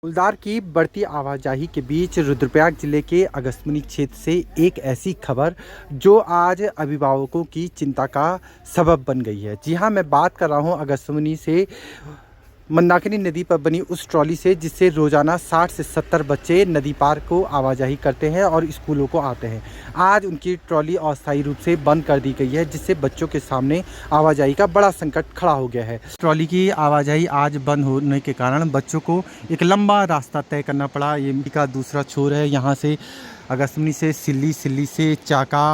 फूलदार की बढ़ती आवाजाही के बीच रुद्रप्रयाग जिले के अगस्त्यमुनि क्षेत्र से एक ऐसी खबर जो आज अभिभावकों की चिंता का सबब बन गई है। जी हाँ, मैं बात कर रहा हूँ अगस्त्यमुनि से मंदाकिनी नदी पर बनी उस ट्रॉली से जिससे रोज़ाना 60 से 70 बच्चे नदी पार को आवाजाही करते हैं और स्कूलों को आते हैं। आज उनकी ट्रॉली अस्थायी रूप से बंद कर दी गई है, जिससे बच्चों के सामने आवाजाही का बड़ा संकट खड़ा हो गया है। ट्रॉली की आवाजाही आज बंद होने के कारण बच्चों को एक लंबा रास्ता तय करना पड़ा। ये का दूसरा छोर है, यहाँ से अगस्त्यमुनि से सिल्ली, सिल्ली से चाका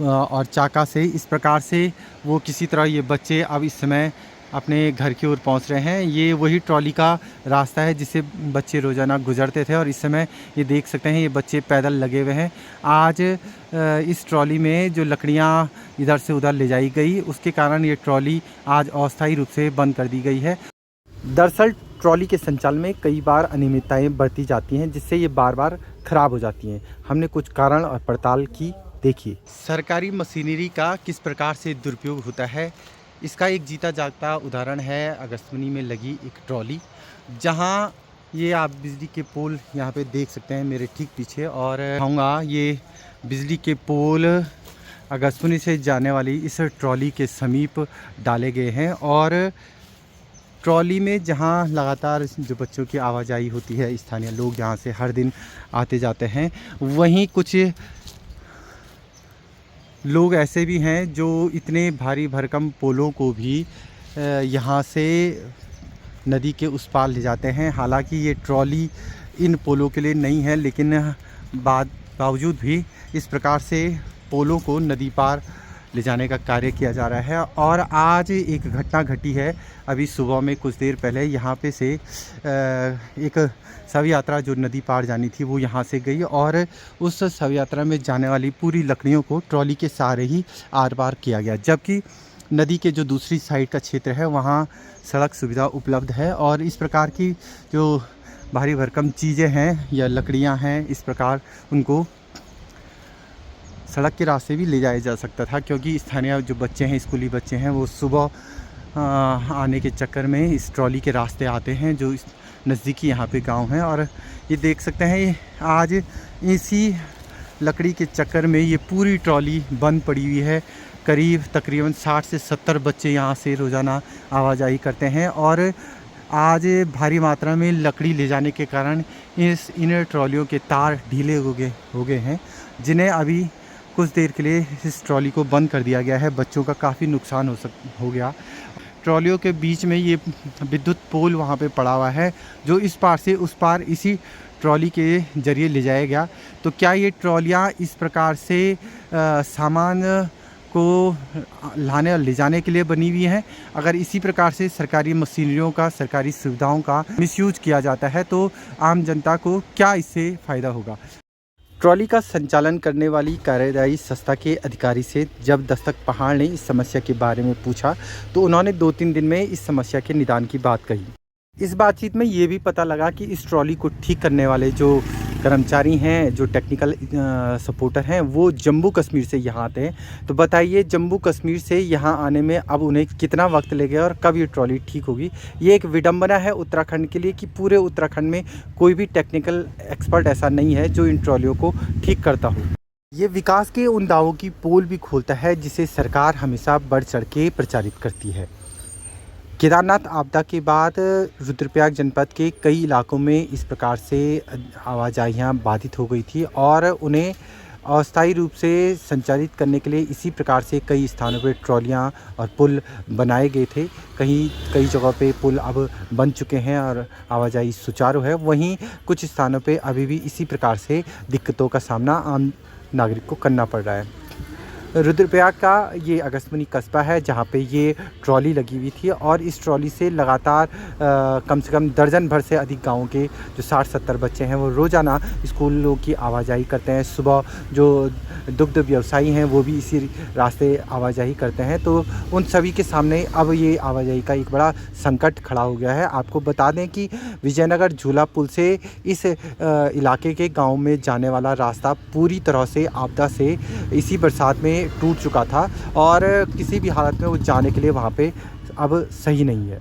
और चाका से इस प्रकार से वो किसी तरह ये बच्चे अब इस समय अपने घर की ओर पहुंच रहे हैं। ये वही ट्रॉली का रास्ता है जिसे बच्चे रोज़ाना गुजरते थे और इस समय ये देख सकते हैं ये बच्चे पैदल लगे हुए हैं। आज इस ट्रॉली में जो लकड़ियां इधर से उधर ले जाई गई, उसके कारण ये ट्रॉली आज अस्थायी रूप से बंद कर दी गई है। दरअसल ट्रॉली के संचालन में कई बार अनियमितताएं बरती जाती हैं, जिससे ये बार बार ख़राब हो जाती हैं। हमने कुछ कारण और पड़ताल की। देखिए सरकारी मशीनरी का किस प्रकार से दुरुपयोग होता है, इसका एक जीता जागता उदाहरण है अगस्त्यमुनि में लगी एक ट्रॉली, जहां ये आप बिजली के पोल यहां पे देख सकते हैं मेरे ठीक पीछे। और कहूँगा ये बिजली के पोल अगस्त्यमुनि से जाने वाली इस ट्रॉली के समीप डाले गए हैं और ट्रॉली में जहां लगातार जो बच्चों की आवाजाही होती है, स्थानीय लोग यहाँ से हर दिन आते जाते हैं, वहीं कुछ लोग ऐसे भी हैं जो इतने भारी भरकम पोलों को भी यहाँ से नदी के उस पार ले जाते हैं। हालांकि ये ट्रॉली इन पोलों के लिए नहीं है, लेकिन बावजूद भी इस प्रकार से पोलों को नदी पार ले जाने का कार्य किया जा रहा है। और आज एक घटना घटी है, अभी सुबह में कुछ देर पहले यहाँ पे से एक शव यात्रा जो नदी पार जानी थी वो यहाँ से गई और उस शव यात्रा में जाने वाली पूरी लकड़ियों को ट्रॉली के सहारे ही आर पार किया गया, जबकि नदी के जो दूसरी साइड का क्षेत्र है वहाँ सड़क सुविधा उपलब्ध है और इस प्रकार की जो भारी भरकम चीज़ें हैं या लकड़ियाँ हैं, इस प्रकार उनको सड़क के रास्ते भी ले जाया जा सकता था, क्योंकि स्थानीय जो बच्चे हैं, स्कूली बच्चे हैं, वो सुबह आने के चक्कर में इस ट्रॉली के रास्ते आते हैं जो नज़दीकी यहाँ पे गांव है। और ये देख सकते हैं आज इसी लकड़ी के चक्कर में ये पूरी ट्रॉली बंद पड़ी हुई है। तकरीबन 60 से 70 बच्चे यहाँ से रोज़ाना आवाजाही करते हैं और आज भारी मात्रा में लकड़ी ले जाने के कारण इन ट्रॉलियों के तार ढीले हो गए हैं, जिन्हें अभी कुछ देर के लिए इस ट्रॉली को बंद कर दिया गया है। बच्चों का काफ़ी नुकसान हो गया। ट्रॉलियों के बीच में ये विद्युत पोल वहाँ पे पड़ा हुआ है जो इस पार से उस पार इसी ट्रॉली के ज़रिए ले जाया गया। तो क्या ये ट्रॉलियाँ इस प्रकार से सामान को लाने और ले जाने के लिए बनी हुई हैं? अगर इसी प्रकार से सरकारी मशीनरियों का, सरकारी सुविधाओं का मिसयूज किया जाता है तो आम जनता को क्या इससे फ़ायदा होगा? ट्रॉली का संचालन करने वाली कार्यदायी संस्था के अधिकारी से जब दस्तक पहाड़ ने इस समस्या के बारे में पूछा तो उन्होंने 2-3 दिन में इस समस्या के निदान की बात कही। इस बातचीत में ये भी पता लगा कि इस ट्रॉली को ठीक करने वाले जो कर्मचारी हैं, जो टेक्निकल सपोर्टर हैं, वो जम्मू कश्मीर से यहाँ आते हैं। तो बताइए जम्मू कश्मीर से यहाँ आने में अब उन्हें कितना वक्त लगेगा और कब ये ट्रॉली ठीक होगी? ये एक विडंबना है उत्तराखंड के लिए कि पूरे उत्तराखंड में कोई भी टेक्निकल एक्सपर्ट ऐसा नहीं है जो इन ट्रॉलियों को ठीक करता हो। ये विकास के उन दावों की पोल भी खोलता है जिसे सरकार हमेशा बढ़ चढ़ के प्रचारित करती है। केदारनाथ आपदा के बाद रुद्रप्रयाग जनपद के कई इलाकों में इस प्रकार से आवाजाहियाँ बाधित हो गई थी और उन्हें अस्थायी रूप से संचालित करने के लिए इसी प्रकार से कई स्थानों पर ट्रॉलियाँ और पुल बनाए गए थे। कई जगहों पे पुल अब बन चुके हैं और आवाजाही सुचारू है। वहीं कुछ स्थानों पे अभी भी इसी प्रकार से दिक्कतों का सामना आम नागरिक को करना पड़ रहा है। रुद्रप्रयाग का ये अगस्त्यमुनि कस्बा है जहाँ पे ये ट्रॉली लगी हुई थी और इस ट्रॉली से लगातार कम से कम दर्जन भर से अधिक गाँवों के जो 60-70 बच्चे हैं वो रोज़ाना स्कूलों की आवाजाही करते हैं। सुबह जो दुग्ध व्यवसायी हैं वो भी इसी रास्ते आवाजाही करते हैं। तो उन सभी के सामने अब ये आवाजाही का एक बड़ा संकट खड़ा हो गया है। आपको बता दें कि विजयनगर झूला पुल से इस इलाके के गाँव में जाने वाला रास्ता पूरी तरह से आपदा से इसी बरसात में टूट चुका था और किसी भी हालत में वो जाने के लिए वहाँ पे अब सही नहीं है।